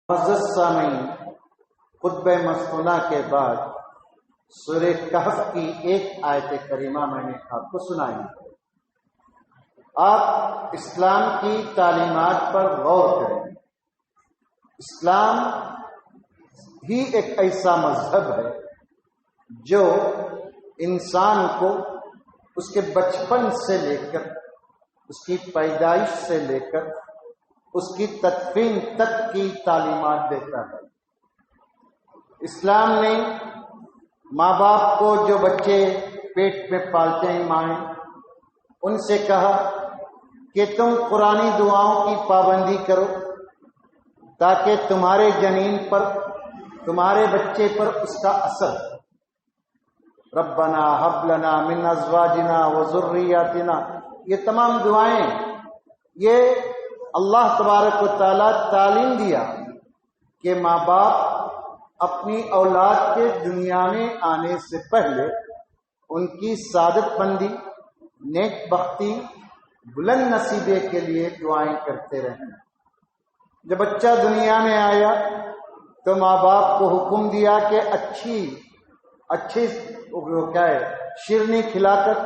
معزز سامعین، خطبہ مسنونہ کے بعد سورہ کہف کی ایک آیت کریمہ میں نے آپ کو سنائی ہے۔ آپ اسلام کی تعلیمات پر غور کریں۔ اسلام ہی ایک ایسا مذہب ہے جو انسان کو اس کے بچپن سے لے کر، اس کی پیدائش سے لے کر اس کی تدفین تک کی تعلیمات دیتا ہے۔ اسلام نے ماں باپ کو، جو بچے پیٹ میں پالتے ہیں مائیں، ان سے کہا کہ تم قرآنی دعاؤں کی پابندی کرو تاکہ تمہارے جنین پر، تمہارے بچے پر اس کا اثر۔ ربنا ہب لنا من ازواجنا وذریاتنا، یہ تمام دعائیں، یہ اللہ تبارک و تعالیٰ تعلیم دیا کہ ماں باپ اپنی اولاد کے دنیا میں آنے سے پہلے ان کی سعادت مندی، نیک بختی، بلند نصیبے کے لیے دعائیں کرتے رہیں۔ جب بچہ دنیا میں آیا تو ماں باپ کو حکم دیا کہ اچھی شیرنی کھلا کر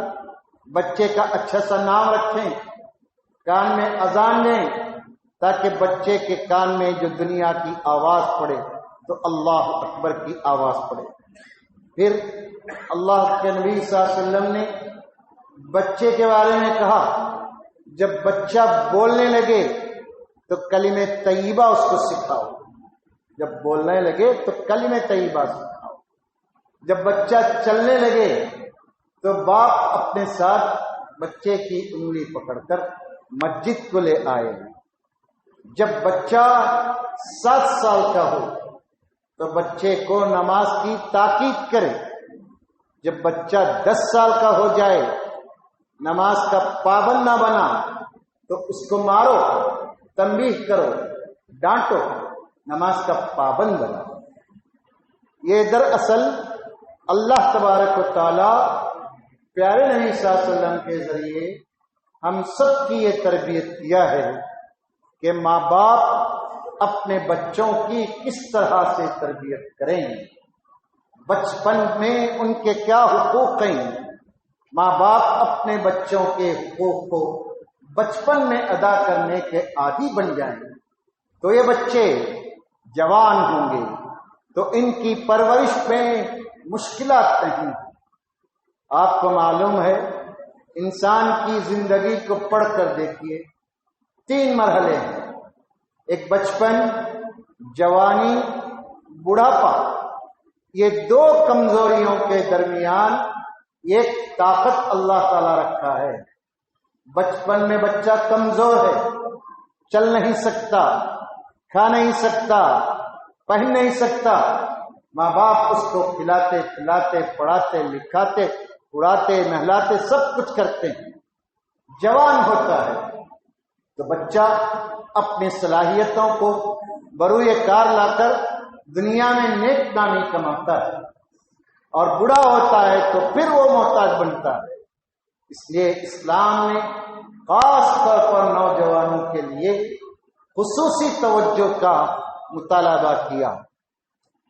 بچے کا اچھا سا نام رکھیں، کان میں اذان دیں تاکہ بچے کے کان میں جو دنیا کی آواز پڑے تو اللہ اکبر کی آواز پڑے۔ پھر اللہ کے نبی صلی اللہ علیہ وسلم نے بچے کے بارے میں کہا، جب بچہ بولنے لگے تو کلمہ طیبہ اس کو سکھاؤ۔ جب بولنے لگے تو کلمہ طیبہ سکھاؤ۔ جب بچہ چلنے لگے تو باپ اپنے ساتھ بچے کی انگلی پکڑ کر مسجد کو لے آئے۔ جب بچہ 7 سال کا ہو تو بچے کو نماز کی تاکید کرے۔ جب بچہ 10 سال کا ہو جائے، نماز کا پابند نہ بنا تو اس کو مارو، تنبیہ کرو، ڈانٹو، نماز کا پابند بنا۔ یہ دراصل اللہ تبارک و تعالی پیارے نبی صلی اللہ علیہ وسلم کے ذریعے ہم سب کی یہ تربیت کیا ہے کہ ماں باپ اپنے بچوں کی کس طرح سے تربیت کریں، بچپن میں ان کے کیا حقوق ہیں۔ ماں باپ اپنے بچوں کے حقوق کو بچپن میں ادا کرنے کے عادی بن جائیں تو یہ بچے جوان ہوں گے تو ان کی پرورش میں مشکلات نہیں۔ آپ کو معلوم ہے، انسان کی زندگی کو پڑھ کر دیکھیے، 3 مرحلے ہیں: ایک بچپن، جوانی، بڑھاپا۔ یہ 2 کمزوریوں کے درمیان ایک طاقت اللہ تعالی رکھا ہے۔ بچپن میں بچہ کمزور ہے، چل نہیں سکتا، کھا نہیں سکتا، پہن نہیں سکتا، ماں باپ اس کو کھلاتے پلاتے، پڑھاتے لکھاتے، اڑاتے نہلاتے، سب کچھ کرتے ہیں۔ جوان ہوتا ہے تو بچہ اپنی صلاحیتوں کو بروئے کار لا کر دنیا میں نیک نامی کماتا ہے، اور بوڑھا ہوتا ہے تو پھر وہ محتاج بنتا ہے۔ اس لیے اسلام نے خاص طور پر نوجوانوں کے لیے خصوصی توجہ کا مطالبہ کیا۔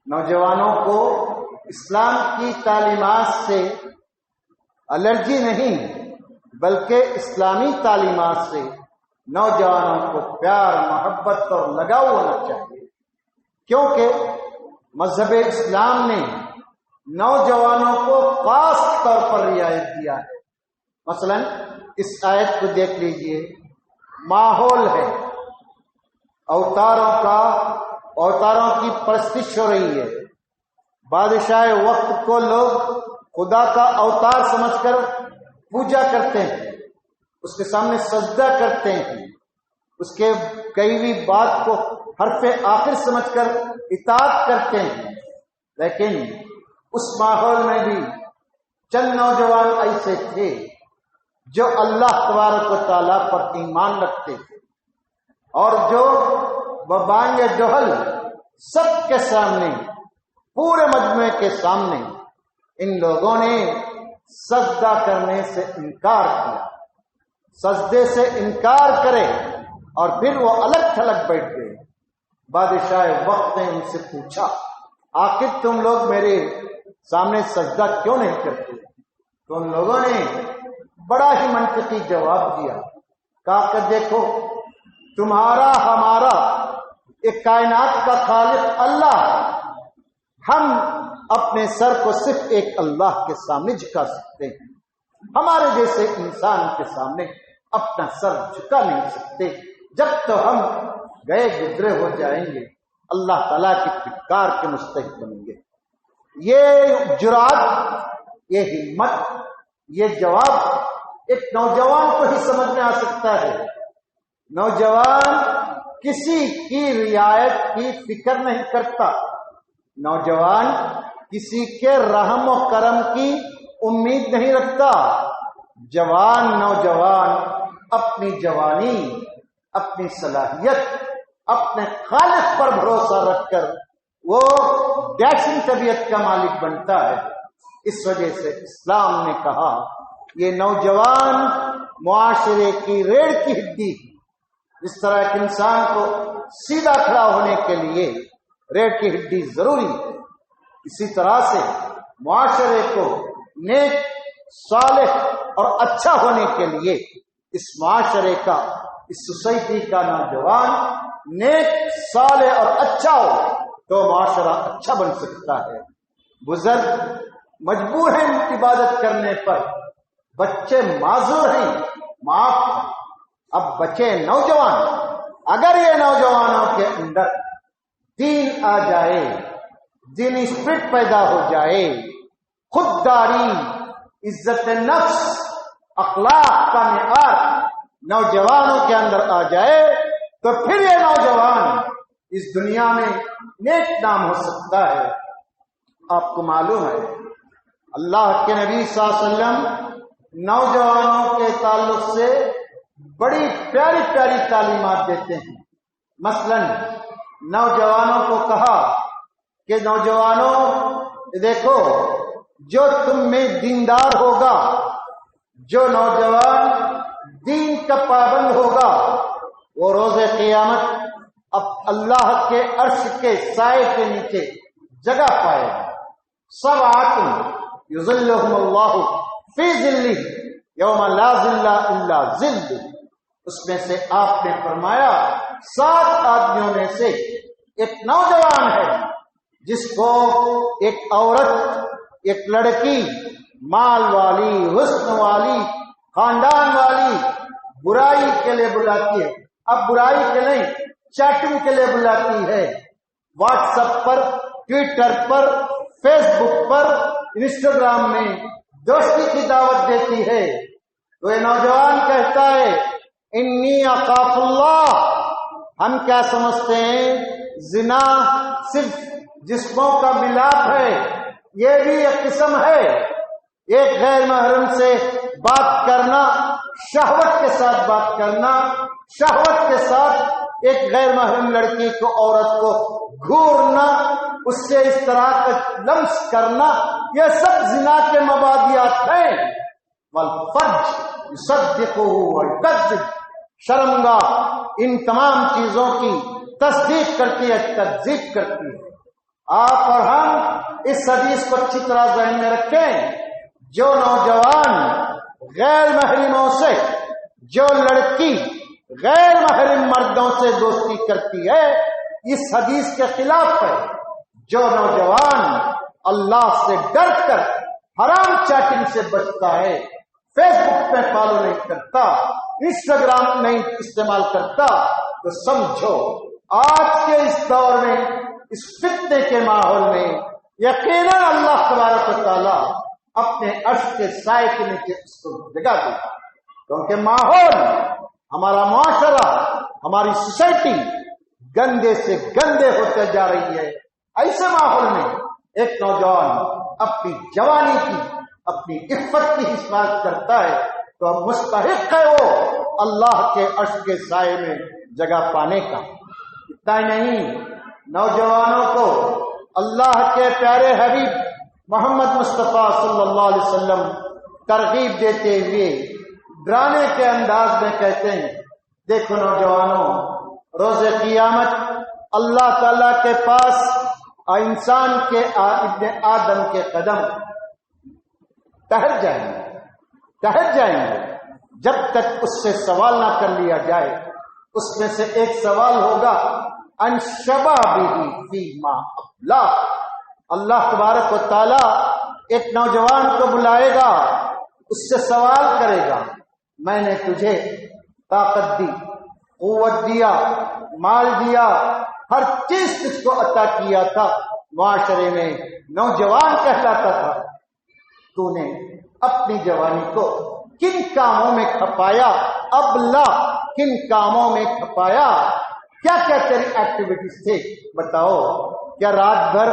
نوجوانوں کو اسلام کی تعلیمات سے الرجی نہیں، بلکہ اسلامی تعلیمات سے نوجوانوں کو پیار، محبت اور لگاؤ ہونا چاہیے، کیونکہ مذہب اسلام نے نوجوانوں کو خاص طور پر رعایت دیا ہے۔ مثلا اس آیت کو دیکھ لیجئے، ماحول ہے، اوتاروں کی پرستش ہو رہی ہے۔ بادشاہ وقت کو لوگ خدا کا اوتار سمجھ کر پوجا کرتے ہیں، اس کے سامنے سجدہ کرتے ہیں، اس کے کئی بھی بات کو حرف آخر سمجھ کر اطاعت کرتے ہیں۔ لیکن اس ماحول میں بھی چند نوجوان ایسے تھے جو اللہ تبارک و تعالیٰ پر ایمان رکھتے تھے، اور جو ببانگ جوہل سب کے سامنے، پورے مجمع کے سامنے، ان لوگوں نے سجدہ کرنے سے انکار کیا۔ سجدے سے انکار کرے اور پھر وہ الگ تھلگ بیٹھ گئے۔ بادشاہ وقت نے ان سے پوچھا آخر تم لوگ میرے سامنے سجدہ کیوں نہیں کرتے؟ تو ان لوگوں نے بڑا ہی منطقی جواب دیا، کہا کہ دیکھو تمہارا ہمارا ایک کائنات کا خالق اللہ ہے، ہم اپنے سر کو صرف ایک اللہ کے سامنے جھکا سکتے ہیں، ہمارے جیسے انسان کے سامنے اپنا سر جھکا نہیں سکتے، جب تو ہم گئے گزرے ہو جائیں گے اللہ تعالیٰ کی پھٹکار کے مستحق بنیں گے۔ یہ جرات، یہ ہمت، یہ جواب ایک نوجوان کو ہی سمجھ میں آ سکتا ہے۔ نوجوان کسی کی رعایت کی فکر نہیں کرتا، نوجوان کسی کے رحم و کرم کی امید نہیں رکھتا۔ نوجوان اپنی جوانی، اپنی صلاحیت، اپنے خالق پر بھروسہ رکھ کر وہ ڈیشنگ طبیعت کا مالک بنتا ہے۔ اس وجہ سے اسلام نے کہا یہ نوجوان معاشرے کی ریڑھ کی ہڈی، جس طرح ایک انسان کو سیدھا کھڑا ہونے کے لیے ریڑھ کی ہڈی ضروری ہے، اسی طرح سے معاشرے کو نیک، صالح اور اچھا ہونے کے لیے اس معاشرے کا، اس سوسائٹی کا نوجوان نیک، صالح اور اچھا ہو تو معاشرہ اچھا بن سکتا ہے۔ بزرگ مجبور ہیں عبادت کرنے پر، بچے معذور ہیں، معاف ہیں۔ اب بچے نوجوان، اگر یہ نوجوانوں کے اندر دین آ جائے، دینی اسپرٹ پیدا ہو جائے، خودداری، عزت نفس، اخلاق کا معیار نوجوانوں کے اندر آ جائے تو پھر یہ نوجوان اس دنیا میں نیک نام ہو سکتا ہے۔ آپ کو معلوم ہے اللہ کے نبی صلی اللہ علیہ وسلم نوجوانوں کے تعلق سے بڑی پیاری پیاری تعلیمات دیتے ہیں۔ مثلا نوجوانوں کو کہا کہ نوجوانوں دیکھو، جو تم میں دیندار ہوگا، جو نوجوان دین کا پابند ہوگا، وہ روز قیامت اب اللہ کے عرش کے سائے کے نیچے جگہ پائے گا۔ سبعۃ یظلھم اللہ فی ظلہ یوم لا ظل الا ظلہ، اس میں سے آپ نے فرمایا 7 آدمیوں میں سے ایک نوجوان ہے جس کو ایک عورت، ایک لڑکی مال والی، حسن والی، خاندان والی برائی کے لیے بلاتی ہے، اب برائی کے نہیں، چیٹنگ کے لیے بلاتی ہے، واٹس ایپ پر، ٹویٹر پر، فیس بک پر، انسٹاگرام میں دوستی کی دعوت دیتی ہے، تو یہ نوجوان کہتا ہے انی اخاف اللہ۔ ہم کیا سمجھتے ہیں زنا صرف جسموں کا ملاپ ہے؟ یہ بھی ایک قسم ہے، ایک غیر محرم سے بات کرنا، شہوت کے ساتھ بات کرنا، شہوت کے ساتھ ایک غیر محرم لڑکی کو، عورت کو گھورنا، اس سے اس طرح کا لمس کرنا، یہ سب زنا کے مبادیات ہیں۔ والفرج یصدقہ والکذب، شرمگاہ ان تمام چیزوں کی تصدیق کرتی ہے، تکذیب کرتی ہے۔ آپ اور ہم اس حدیث کو اچھی طرح ذہن میں رکھیں، جو نوجوان غیر محرموں سے، جو لڑکی غیر محرم مردوں سے دوستی کرتی ہے، اس حدیث کے خلاف ہے۔ جو نوجوان اللہ سے ڈر کر حرام چیٹنگ سے بچتا ہے، فیس بک پہ فالو نہیں کرتا، انسٹاگرام نہیں استعمال کرتا، تو سمجھو آج کے اس دور میں، اس فتنے کے ماحول میں یقیناً اللہ تبارک و تعالیٰ اپنے عرش کے سائے کے نیچے اس کو جگہ دے گا، کیونکہ ماحول، ہمارا معاشرہ، ہماری سوسائٹی گندے سے گندے ہوتے جا رہی ہے۔ ایسے ماحول میں ایک نوجوان اپنی جوانی کی، اپنی عفت کی حفاظت کرتا ہے تو اب مستحق ہے وہ اللہ کے عرش کے سائے میں جگہ پانے کا۔ اتنا ہی نہیں، نوجوانوں کو اللہ کے پیارے حبیب محمد مصطفیٰ صلی اللہ علیہ وسلم ترغیب دیتے ہوئے ڈرانے کے انداز میں کہتے ہیں، دیکھو نوجوانوں، روز قیامت اللہ تعالی کے پاس انسان کے ابن آدم کے قدم ٹہر جائیں گے جب تک اس سے سوال نہ کر لیا جائے۔ اس میں سے ایک سوال ہوگا ان شبابہ فیما ابلا، اللہ تبارک و تعالی ایک نوجوان کو بلائے گا، اس سے سوال کرے گا میں نے تجھے طاقت دی، قوت دیا، مال دیا، ہر چیز تجھ کو عطا کیا تھا، معاشرے میں نوجوان کہلاتا تھا، تو نے اپنی جوانی کو کن کاموں میں کھپایا؟ ابلا، کن کاموں میں کھپایا؟ کیا کیا تیری ایکٹیویٹیز تھے بتاؤ؟ کیا رات بھر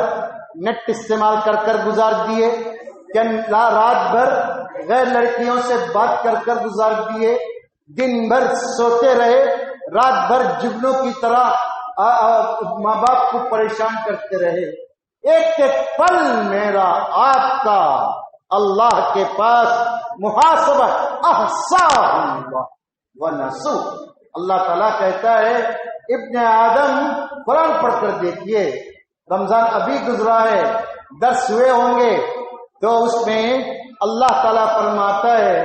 نیٹ استعمال کر کر گزار دیے؟ کیا رات بھر غیر لڑکیوں سے بات کر کر گزار دیے؟ دن بھر سوتے رہے، رات بھر جگنوں کی طرح ماں باپ کو پریشان کرتے رہے؟ ایک ایک پل میرا آپ کا اللہ کے پاس محاسبہ احصاہ ونسو۔ اللہ تعالیٰ کہتا ہے ابن آدم قرآن پڑھ کر دیکھیے، رمضان ابھی گزرا ہے، درس ہوئے ہوں گے، تو اس میں اللہ تعالیٰ فرماتا ہے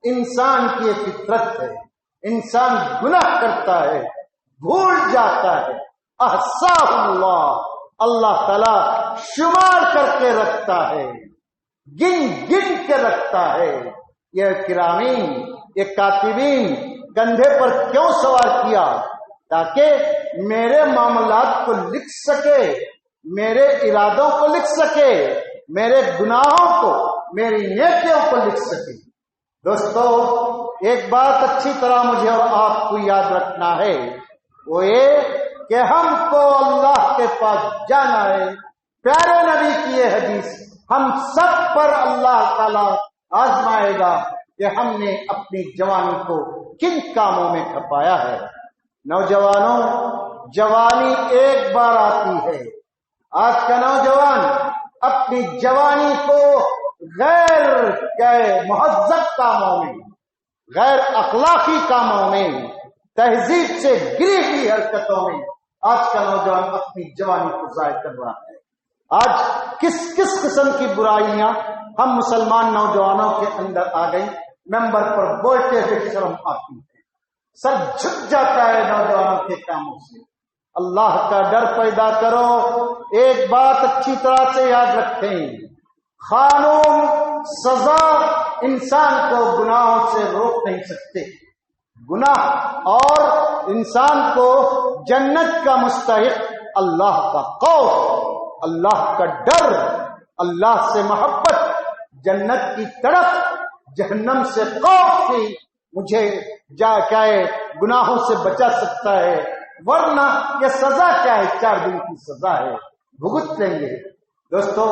انسان کی یہ فطرت ہے، انسان گناہ کرتا ہے، بھول جاتا ہے، احصاہ اللہ تعالیٰ شمار کر کے رکھتا ہے، گن کے رکھتا ہے۔ یہ کرامین، یہ کاتبین کندھے پر کیوں سوار کیا؟ تاکہ میرے معاملات کو لکھ سکے، میرے ارادوں کو لکھ سکے، میرے گناہوں کو، میری نیکیوں کو لکھ سکے۔ دوستو، ایک بات اچھی طرح مجھے اور آپ کو یاد رکھنا ہے، وہ یہ کہ ہم کو اللہ کے پاس جانا ہے۔ پیارے نبی کی یہ حدیث ہم سب پر اللہ تعالیٰ آزمائے گا کہ ہم نے اپنی جوانی کو کن کاموں میں کھپایا ہے۔ نوجوانوں، جوانی ایک بار آتی ہے۔ آج کا نوجوان اپنی جوانی کو غیر مہذب کاموں میں، غیر اخلاقی کاموں میں، تہذیب سے گری ہوئی حرکتوں میں آج کا نوجوان اپنی جوانی کو ضائع کر رہا ہے۔ آج کس قسم کی برائیاں ہم مسلمان نوجوانوں کے اندر آ گئی، ممبر پر بولتے ہوئے شرم آتی ہے، سر جھک جاتا ہے نوجوانوں کے کاموں سے۔ اللہ کا ڈر پیدا کرو۔ ایک بات اچھی طرح سے یاد رکھیں، قانون، سزا انسان کو گناہوں سے روک نہیں سکتے۔ گناہ اور انسان کو جنت کا مستحق اللہ کا خوف، اللہ کا ڈر، اللہ سے محبت، جنت کی طرف، جہنم سے خوف سے مجھے گناہوں سے بچا سکتا ہے، ورنہ یہ سزا کیا ہے؟ 4 دن کی سزا ہے، بھگت لیں گے۔ دوستو،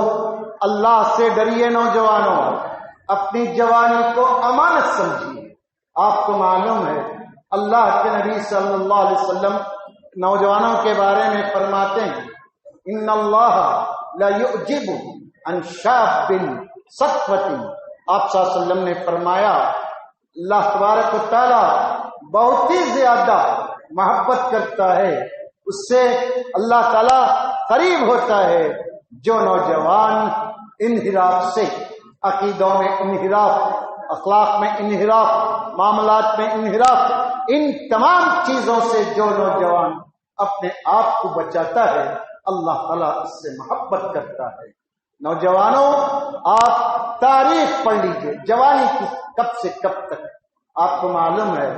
اللہ سے ڈریے نوجوانوں، اپنی جوانی کو امانت سمجھیے۔ آپ کو معلوم ہے اللہ کے نبی صلی اللہ علیہ وسلم نوجوانوں کے بارے میں فرماتے ہیں ان اللہ لا یعجب عن شاب صفوۃ۔ آپ صلی اللہ علیہ وسلم نے فرمایا اللہ تبارک و تعالی بہت ہی زیادہ محبت کرتا ہے، اس سے اللہ تعالی قریب ہوتا ہے جو نوجوان انحراف سے، عقیدوں میں انحراف، اخلاق میں انحراف، معاملات میں انحراف، ان تمام چیزوں سے جو نوجوان اپنے آپ کو بچاتا ہے، اللہ تعالیٰ اس سے محبت کرتا ہے۔ نوجوانوں، آپ تاریخ پڑھ لیجئے جوانی کی، کب سے کب تک۔ آپ کو معلوم ہے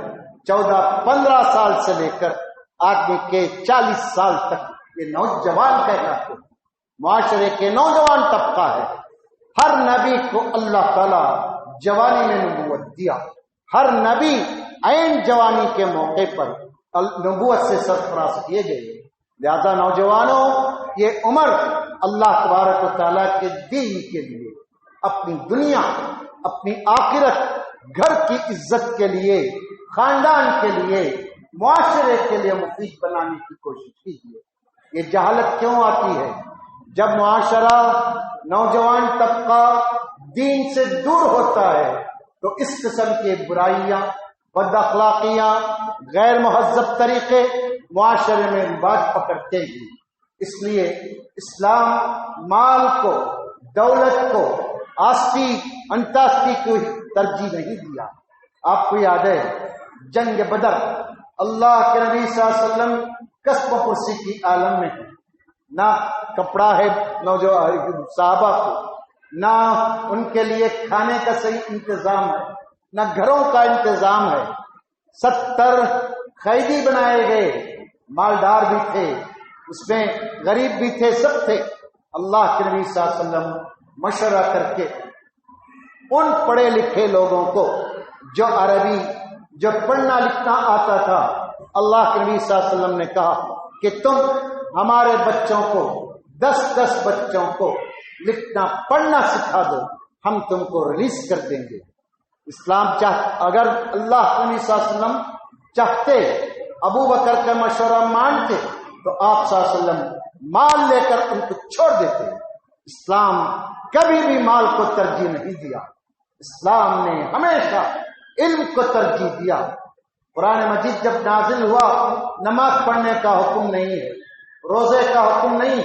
14-15 سال سے لے کر آدمی کے 40 سال تک یہ نوجوان کہلاتے ہیں، معاشرے کے نوجوان طبقہ ہے۔ ہر نبی کو اللہ تعالیٰ جوانی میں نبوت دیا، ہر نبی عین جوانی کے موقع پر نبوت سے سرفراز کیے گئے۔ لہذا نوجوانوں، یہ عمر اللہ تبارک و تعالیٰ کے دین کے لیے، اپنی دنیا، اپنی آخرت، گھر کی عزت کے لیے، خاندان کے لیے، معاشرے کے لیے مفید بنانے کی کوشش کیجیے۔ یہ جہالت کیوں آتی ہے؟ جب معاشرہ، نوجوان طبقہ دین سے دور ہوتا ہے تو اس قسم کی برائیاں، بد اخلاقیاں، غیر مہذب طریقے، معاشرے میں رواج پکڑتے ہیں۔ اس لیے اسلام مال کو، دولت کو، آستی انتاستی کو ترجیح نہیں دیا۔ آپ کو یاد ہے جنگ بدر، اللہ کے نبی صلی اللہ علیہ وسلم کسب و پرسی کی عالم میں ہے، نہ کپڑا ہے نوجوان صحابہ کو، نہ ان کے لیے کھانے کا صحیح انتظام ہے، نہ گھروں کا انتظام ہے۔ 70 قیدی بنائے گئے، مالدار بھی تھے، اس میں غریب بھی تھے، سب تھے۔ اللہ کے نبی صلی اللہ علیہ وسلم مشورہ کر کے ان پڑھے لکھے لوگوں کو، جو عربی، جو پڑھنا لکھنا آتا تھا، اللہ کے نبی صلی اللہ علیہ وسلم نے کہا کہ تم ہمارے بچوں کو 10 بچوں کو لکھنا پڑھنا سکھا دو، ہم تم کو ریلیز کر دیں گے۔ اسلام اگر اللہ کے نبی صلی اللہ علیہ وسلم چاہتے، ابو بکر کا مشورہ مانتے، تو آپ صلی اللہ علیہ وسلم مال لے کر ان کو چھوڑ دیتے۔ اسلام کبھی بھی مال کو ترجیح نہیں دیا، اسلام نے ہمیشہ علم کو ترجیح دیا۔ قرآن مجید جب نازل ہوا، نماز پڑھنے کا حکم نہیں ہے، روزے کا حکم نہیں،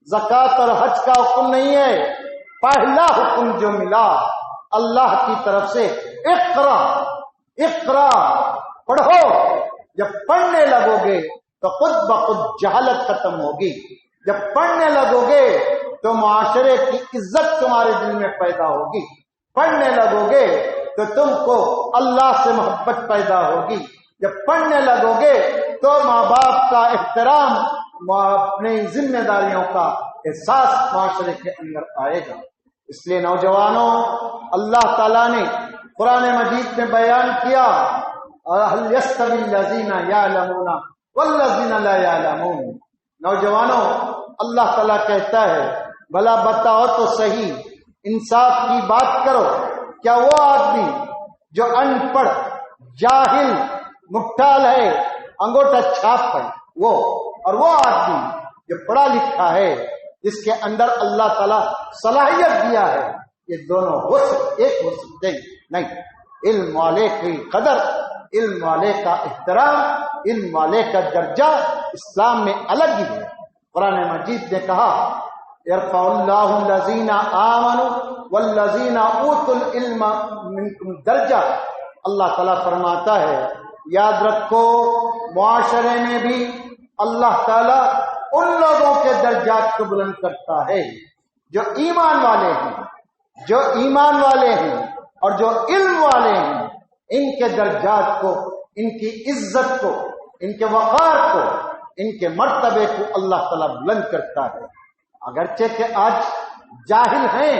زکوٰۃ اور حج کا حکم نہیں ہے۔ پہلا حکم جو ملا اللہ کی طرف سے، اقرا، اقرا، پڑھو۔ جب پڑھنے لگو گے تو خود بخود جہالت ختم ہوگی، جب پڑھنے لگو گے تو معاشرے کی عزت تمہارے دل میں پیدا ہوگی، پڑھنے لگو گے تو تم کو اللہ سے محبت پیدا ہوگی، جب پڑھنے لگو گے تو ماں باپ کا احترام، اپنی ذمہ داریوں کا احساس معاشرے کے اندر آئے گا۔ اس لیے نوجوانوں، اللہ تعالیٰ نے قرآن مجید میں بیان کیا، هل يستوي الذين يعلمون والذين لا يعلمون۔ نوجوانوں، اللہ تعالیٰ کہتا ہے بھلا بتاؤ تو صحیح، انصاف کی بات کرو، کیا وہ آدمی جو ان پڑھ، جاہل، مبتال ہے، انگوٹھا چھاپ ہے، وہ، اور وہ آدمی جو پڑھا لکھا ہے، جس کے اندر اللہ تعالیٰ صلاحیت دیا ہے، یہ دونوں ایک ہو سکتے ہیں؟ نہیں۔ علم والے کی قدر، علم والے کا احترام، علم والے کا درجہ اسلام میں الگ ہی ہے۔ قرآن مجید نے کہا یرفع اللہ الذین آمنوا والذین اوتوا العلم منکم درجہ۔ اللہ تعالیٰ فرماتا ہے، یاد رکھو معاشرے میں بھی اللہ تعالیٰ ان لوگوں کے درجات کو بلند کرتا ہے جو ایمان والے ہیں، جو ایمان والے ہیں اور جو علم والے ہیں، ان کے درجات کو، ان کی عزت کو، ان کے وقار کو، ان کے مرتبے کو اللہ تعالیٰ بلند کرتا ہے۔ اگرچہ کہ آج جاہل ہیں،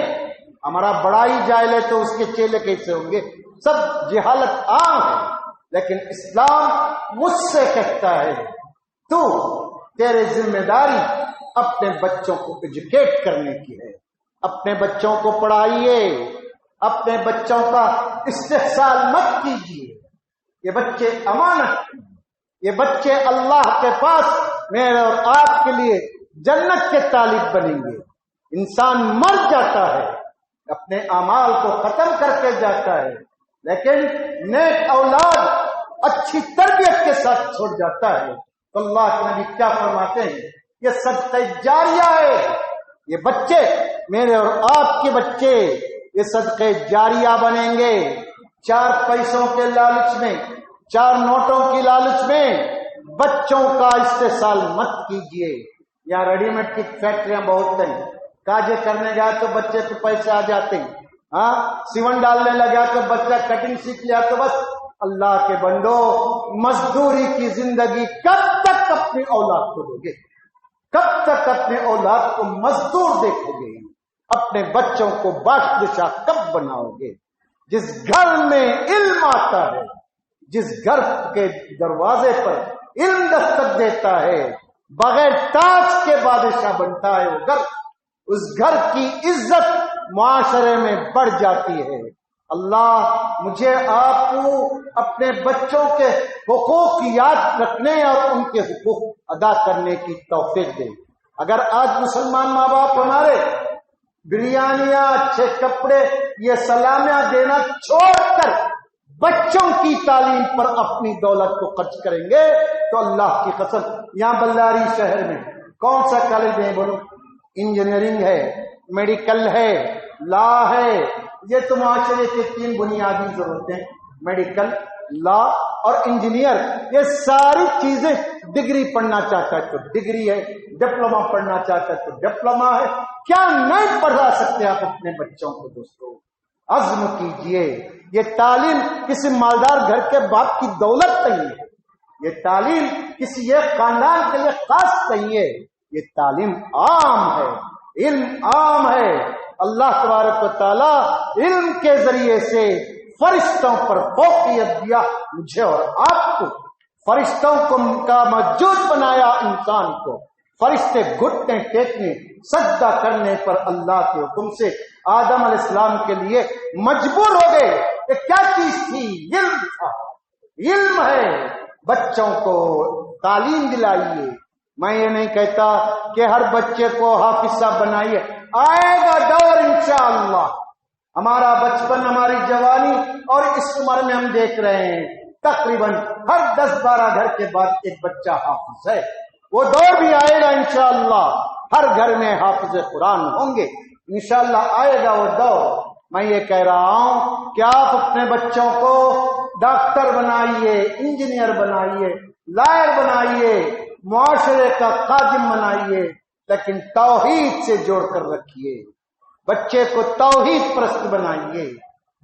ہمارا بڑا ہی جاہل ہے تو اس کے چیلے کیسے ہوں گے، سب جہالت عام ہے، لیکن اسلام مجھ سے کہتا ہے تو تیرے ذمہ داری اپنے بچوں کو ایجوکیٹ کرنے کی ہے، اپنے بچوں کو پڑھائیے، اپنے بچوں کا استحصال مت کیجیے۔ یہ بچے امانت ہیں، یہ بچے اللہ کے پاس میرے اور آپ کے لیے جنت کے طالب بنیں گے۔ انسان مر جاتا ہے، اپنے اعمال کو ختم کر کے جاتا ہے، لیکن نیک اولاد اچھی تربیت کے ساتھ چھوڑ جاتا ہے تو اللہ کے نبی کیا فرماتے ہیں؟ یہ صدقہ جاریہ ہے۔ یہ بچے، میرے اور آپ کے بچے، یہ صدقہ جاریہ بنیں گے۔ 4 پیسوں کے لالچ میں، 4 نوٹوں کی لالچ میں بچوں کا استحصال مت کیجیے۔ یہاں ریڈی میڈ کی فیکٹریاں بہت ہیں، کاجے کرنے گیا تو بچے کو پیسے آ جاتے ہیں، ہاں سیون ڈالنے لگا تو بچہ کٹنگ سیکھ لیا تو بس۔ اللہ کے بندو، مزدوری کی زندگی کب تک اپنی اولاد کو دو گے؟ کب تک اپنے اولاد کو مزدور دیکھو گے؟ اپنے بچوں کو بادشاہ کب بناؤ گے؟ جس گھر میں علم آتا ہے، جس گھر کے دروازے پر علم دستک دیتا ہے، بغیر تاج کے بادشاہ بنتا ہے وہ گھر، اس گھر کی عزت معاشرے میں بڑھ جاتی ہے۔ اللہ مجھے آپ کو اپنے بچوں کے حقوق یاد رکھنے اور ان کے حقوق ادا کرنے کی توفیق دے۔ اگر آج مسلمان ماں باپ ہمارے بریانیاں، اچھے کپڑے، یہ سلامیاں دینا چھوڑ کر بچوں کی تعلیم پر اپنی دولت کو خرچ کریں گے تو اللہ کی قسم، یہاں بلاری شہر میں کون سا کالج ہے بولو؟ انجینئرنگ ہے، میڈیکل ہے، لا ہے. یہ تو معاشرے کے 3 بنیادی ضرورتیں، میڈیکل، لا اور انجینئر. یہ ساری چیزیں ڈگری پڑھنا چاہتا ہے تو ڈگری ہے، ڈپلوما پڑھنا چاہتا ہے تو ڈپلوما ہے. کیا نہیں پڑھا سکتے آپ اپنے بچوں کو؟ دوستو عزم کیجئے. یہ تعلیم کسی مالدار گھر کے باپ کی دولت نہیں ہے، یہ تعلیم کسی ایک خاندان کے لیے خاص نہیں ہے، یہ تعلیم عام ہے، علم عام ہے. اللہ تبارک و تعالی علم کے ذریعے سے فرشتوں پر فوقیت دیا مجھے اور آپ کو. فرشتوں کو کا موجود بنایا انسان کو. فرشتے گھٹنے ٹیکنے سجدہ کرنے پر اللہ کے حکم سے آدم علیہ السلام کے لیے مجبور ہو گئے. یہ کیا چیز تھی؟ علم تھا. علم ہے. بچوں کو تعلیم دلائیے. میں یہ نہیں کہتا کہ ہر بچے کو حافظ صاحب بنائیے، آئے گا دور انشاءاللہ. ہمارا بچپن، ہماری جوانی اور اس عمر میں ہم دیکھ رہے ہیں تقریباً ہر 10-12 گھر کے بعد ایک بچہ حافظ ہے. وہ دور بھی آئے گا انشاءاللہ، ہر گھر میں حافظ قرآن ہوں گے انشاءاللہ. آئے گا وہ دور. میں یہ کہہ رہا ہوں کہ آپ اپنے بچوں کو ڈاکٹر بنائیے، انجینئر بنائیے، لائر بنائیے، معاشرے کا خادم بنائیے، لیکن توحید سے جوڑ کر رکھیے. بچے کو توحید پرست بنائیے.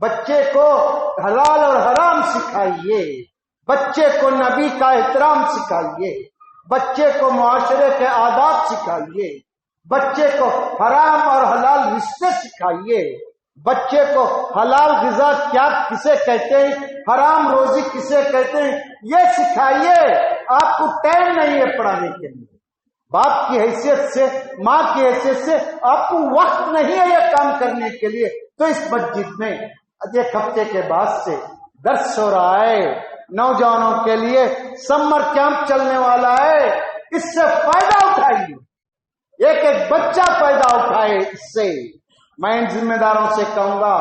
بچے کو حلال اور حرام سکھائیے. بچے کو نبی کا احترام سکھائیے. بچے کو معاشرے کے آداب سکھائیے. بچے کو حرام اور حلال رشتے سکھائیے. بچے کو حلال غذا کیا کسے کہتے ہیں، حرام روزی کسے کہتے ہیں، یہ سکھائیے. آپ کو ٹائم نہیں ہے پڑھانے کے لیے. باپ کی حیثیت سے، ماں کی حیثیت سے آپ کو وقت نہیں ہے یہ کام کرنے کے لیے. تو اس مسجد میں ایک ہفتے کے بعد سے درس ہو رہا ہے، نوجوانوں کے لیے سمر کیمپ چلنے والا ہے. اس سے فائدہ اٹھائیے. ایک ایک بچہ فائدہ اٹھائے اس سے. میں ان ذمہ داروں سے کہوں گا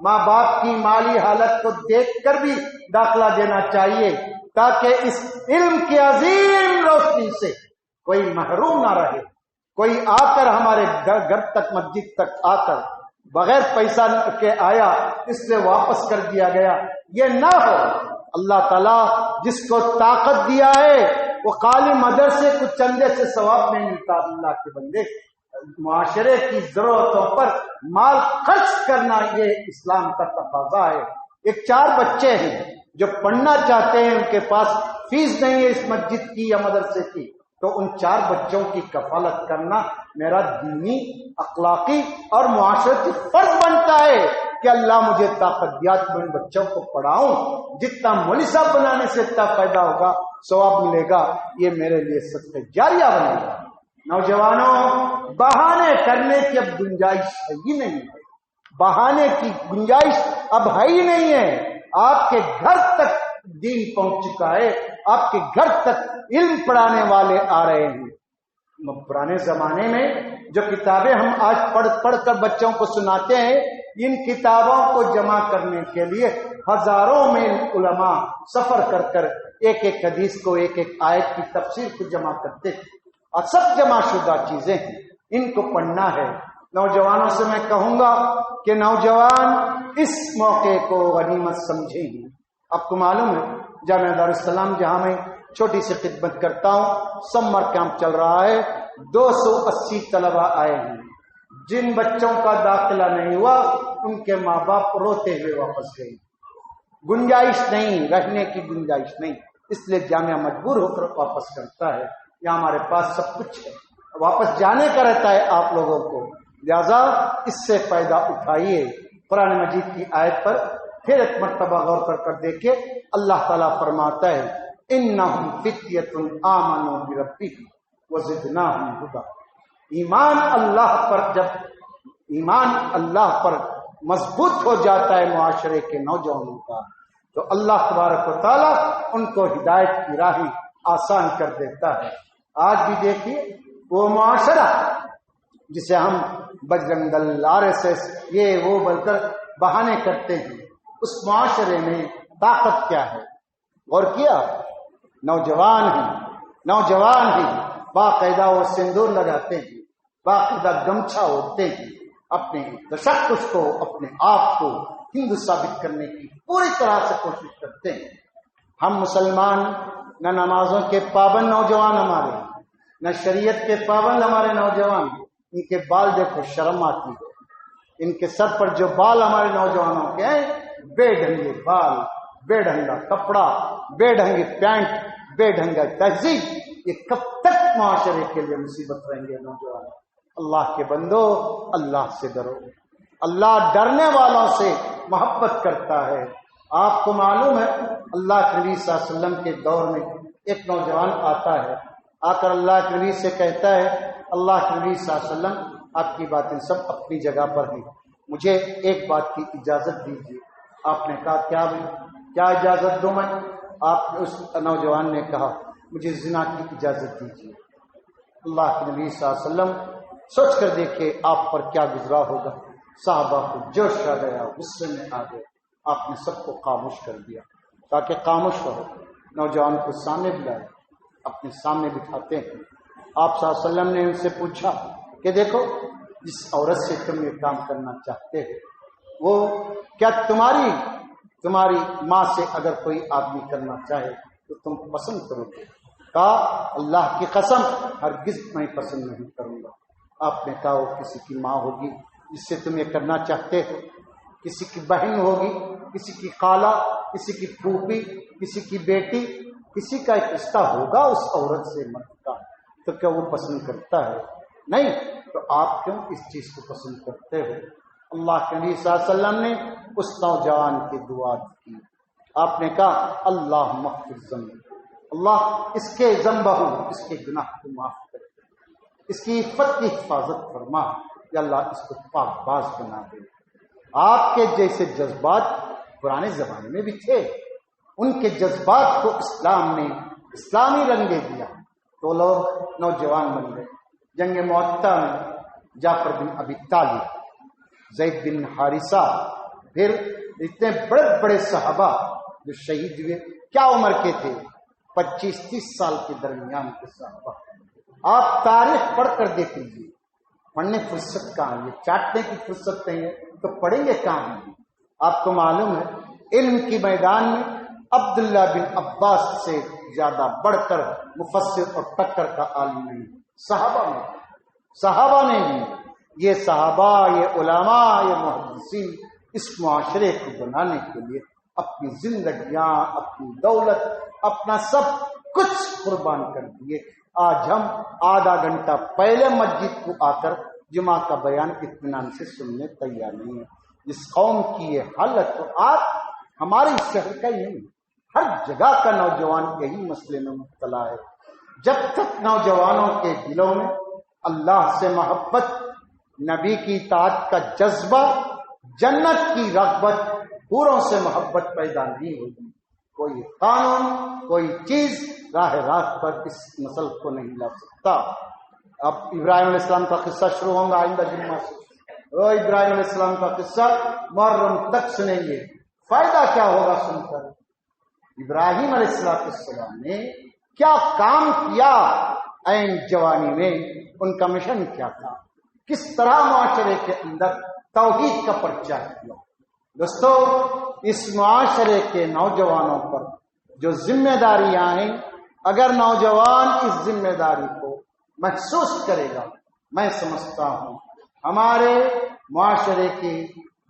ماں باپ کی مالی حالت کو دیکھ کر بھی داخلہ دینا چاہیے تاکہ اس علم کی عظیم روشنی سے کوئی محروم نہ رہے. کوئی آ کر ہمارے گھر تک، مسجد تک آ کر بغیر پیسہ کے آیا اس سے واپس کر دیا گیا، یہ نہ ہو. اللہ تعالیٰ جس کو طاقت دیا ہے وہ خالی مدرسے کو چندے سے ثواب نہیں ملتا. اللہ کے بندے، معاشرے کی ضرورتوں پر مال خرچ کرنا یہ اسلام کا تقاضا ہے. ایک 4 بچے ہیں جو پڑھنا چاہتے ہیں، ان کے پاس فیس نہیں ہے اس مسجد کی یا مدرسے کی، تو ان 4 بچوں کی کفالت کرنا میرا دینی، اخلاقی اور معاشرتی فرض بنتا ہے کہ اللہ مجھے طاقت دیا کہ ان بچوں کو پڑھاؤں. جتنا مولوی صاحب بنانے سے اتنا فائدہ ہوگا، ثواب ملے گا، یہ میرے لیے صدقہ جاریہ بنے گا. نوجوانوں، بہانے کرنے کی اب گنجائش ہے ہی نہیں ہے. بہانے کی گنجائش اب ہے ہی نہیں ہے. آپ کے گھر تک دین پہنچ چکا ہے، آپ کے گھر تک علم پڑھانے والے آ رہے ہیں. پرانے زمانے میں جو کتابیں ہم آج پڑھ کر بچوں کو سناتے ہیں، ان کتابوں کو جمع کرنے کے لیے ہزاروں میل علماء سفر کر کر ایک ایک حدیث کو، ایک ایک آیت کی تفسیر کو جمع کرتے تھے. اور سب جمع شدہ چیزیں ہیں، ان کو پڑھنا ہے. نوجوانوں سے میں کہوں گا کہ نوجوان اس موقع کو غنیمت سمجھیں. آپ کو معلوم ہے جامعہ دارالسلام جہاں میں چھوٹی سی خدمت کرتا ہوں، سمر کیمپ چل رہا ہے. 280 طلبہ آئے ہیں. جن بچوں کا داخلہ نہیں ہوا ان کے ماں باپ روتے ہوئے واپس گئے. گنجائش نہیں، رہنے کی گنجائش نہیں، اس لیے جامعہ مجبور ہو کر واپس کرتا ہے. یہاں ہمارے پاس سب کچھ ہے، واپس جانے کا رہتا ہے آپ لوگوں کو. لہذا اس سے فائدہ اٹھائیے. قرآن مجید کی آیت پر پھر ایک مرتبہ غور کر دیکھیں. اللہ تعالیٰ فرماتا ہے انہم فتیۃ آمنوا بربہم وزدناہم ھدی. ایمان اللہ پر مضبوط ہو جاتا ہے معاشرے کے نوجوانوں کا تو اللہ تبارک و تعالیٰ ان کو ہدایت کی راہیں آسان کر دیتا ہے. آج بھی دیکھیے وہ معاشرہ جسے ہم بجرنگ دل، RSS، یہ وہ بول کر بہانے کرتے ہیں، اس معاشرے میں طاقت کیا ہے؟ غور کیا؟ نوجوان ہی باقاعدہ وہ سندور لگاتے ہیں، باقاعدہ گمچھا اوڑھتے ہیں، اپنے تشخص کو، اپنے آپ کو ہندو ثابت کرنے کی پوری طرح سے کوشش کرتے ہیں۔ ہم مسلمان نہ نمازوں کے پابند نوجوان ہمارے، نہ شریعت کے پابند ہمارے نوجوان، ان کے بال دیکھو شرم آتی ہے، ان کے سر پر جو بال ہمارے نوجوانوں کے ہیں، بے ڈھنگے بال، بے ڈھنگا کپڑا، بے ڈھنگی پینٹ، بے ڈھنگا تہذیب، یہ کب تک معاشرے کے لیے مصیبت رہیں گے نوجوان؟ اللہ کے بندو، اللہ سے ڈرو، اللہ ڈرنے والوں سے محبت کرتا ہے۔ آپ کو معلوم ہے اللہ کے نبی صلی اللہ علیہ وسلم کے دور میں ایک نوجوان آتا ہے، آ کر اللہ کے نبی سے کہتا ہے، اللہ کے نبی صلی اللہ علیہ وسلم آپ کی باتیں سب اپنی جگہ پر ہیں، مجھے ایک بات کی اجازت دیجیے۔ آپ نے کہا کیا اجازت دوں میں؟ اس نوجوان نے کہا مجھے زنا کی اجازت دیجیے۔ اللہ کے نبی صلی اللہ علیہ وسلم سوچ کر دیکھے آپ پر کیا گزرا ہوگا۔ صحابہ کو جوش آ گیا، غصے میں آ گئے، آپ نے سب کو خاموش کر دیا تاکہ خاموش رہو۔ نوجوان کو سامنے بلایا، اپنے سامنے بٹھاتے ہیں۔ آپ صلی اللہ علیہ وسلم نے ان سے پوچھا کہ دیکھو جس عورت سے تم یہ کام کرنا چاہتے ہو وہ کیا تمہاری ماں سے اگر کوئی آدمی کرنا چاہے تو تم پسند کرو گے؟ کہا اللہ کی قسم ہرگز میں پسند نہیں کروں گا۔ آپ نے کہا وہ کسی کی ماں ہوگی جس سے تم یہ کرنا چاہتے ہو، کسی کی بہن ہوگی، کسی کی خالہ، کسی کی پھوپھی، کسی کی بیٹی، کسی کا ایک رشتہ ہوگا اس عورت سے مرد کا، تو کیا وہ پسند کرتا ہے؟ نہیں، تو آپ کیوں اس چیز کو پسند کرتے ہو؟ اللہ کے نبی صلی اللہ علیہ وسلم نے اس نوجوان کی دعا کی۔ آپ نے کہا اللہ مغفر ذنب، اللہ اس کے ذنبہ، اس کے گناہ کو معاف کر، اس کی عفت کی حفاظت فرما، یا اللہ اس کو پاک باز بنا دے۔ آپ کے جیسے جذبات پرانے زمانے میں بھی تھے، ان کے جذبات کو اسلام نے اسلامی رنگ دے دیا تو لوگ نوجوان بن گئے۔ جنگ معطا میں جعفر بن ابی طالب، زید بن حارثہ، پھر اتنے بڑے بڑے صحابہ جو شہید ہوئے، کیا عمر کے تھے؟ 25-30 سال کے درمیان کے صحابہ۔ آپ تاریخ پڑھ کر دیکھ لیجیے، پڑھنے فرصت کہاں ہے؟ چاٹنے کی فرصت نہیں ہے تو پڑھیں گے کہاں ہے؟ آپ کو معلوم ہے علم کی میدان میں عبداللہ بن عباس سے زیادہ بڑھ کر مفسر اور ٹکر کا عالم نہیں، صحابہ نے بھی، یہ صحابہ، یہ علماء، یہ محدثین اس معاشرے کو بنانے کے لیے اپنی زندگیاں، اپنی دولت، اپنا سب کچھ قربان کر دیے۔ آج ہم آدھا گھنٹہ پہلے مسجد کو آ کر جمعہ کا بیان اطمینان سے سننے تیار نہیں ہے۔ اس قوم کی یہ حالت تو آج ہمارے شہر کا ہی نہیں، ہر جگہ کا نوجوان یہی مسئلے میں مبتلا ہے۔ جب تک نوجوانوں کے دلوں میں اللہ سے محبت، نبی کی اطاعت کا جذبہ، جنت کی رغبت، حوروں سے محبت پیدا نہیں ہوگی، کوئی قانون، کوئی چیز راہ راست پر اس نسل کو نہیں لا سکتا۔ اب ابراہیم علیہ السلام کا قصہ شروع ہوگا آئندہ جمعہ سے۔ ابراہیم علیہ السلام کا قصہ محرم تک سنیں گے، فائدہ کیا ہوگا سن کر؟ ابراہیم علیہ السلام نے کیا کام کیا عین جوانی میں، ان کا مشن کیا تھا، کس طرح معاشرے کے اندر توحید کا پرچار کیا۔ دوستو، اس معاشرے کے نوجوانوں پر جو ذمہ داریاں ہیں، اگر نوجوان اس ذمہ داری کو محسوس کرے گا، میں سمجھتا ہوں ہمارے معاشرے کی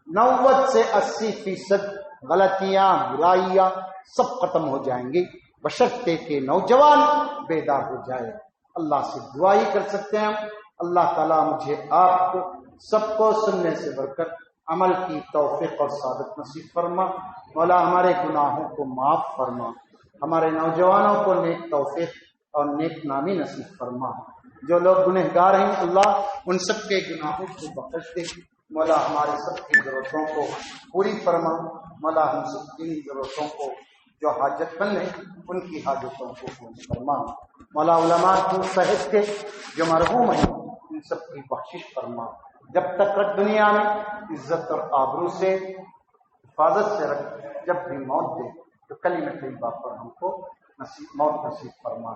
90 سے 80% غلطیاں، برائیاں سب ختم ہو جائیں گی، بشرطے کہ نوجوان بیدار ہو جائے۔ اللہ سے دعا ہی کر سکتے ہیں اللہ تعالیٰ مجھے آپ کو سب کو سننے سے برکت، عمل کی توفیق اور سعادت نصیب فرما۔ مولا ہمارے گناہوں کو معاف فرما، ہمارے نوجوانوں کو نیک توفیق اور نیک نامی نصیب فرما۔ جو لوگ گنہگار ہیں اللہ ان سب کے گناہوں کو بخش دے۔ مولا ہمارے سب کی ضرورتوں کو پوری فرما۔ مولا ہم سب کی ضرورتوں کو جو حاجت مند ہیں ان کی حاجتوں کو پوری فرما۔ مولا علماء کو صحت کے جو مرحوم ہیں ان سب کی بخشش فرما۔ جب تک دنیا میں عزت اور آبرو سے حفاظت سے رکھ، جب بھی موت دے تو کلمہ طیبہ پر ہم کو موت نصیب فرما۔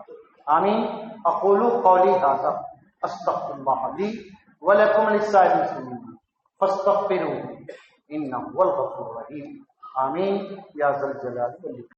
آمین۔ اقول قولی ھذا استغفر اللہ لی ولکم ولسائر المسلمین فاستغفروہ انہ هو الغفور الرحیم۔ آمین یا ذا الجلال والاکرام۔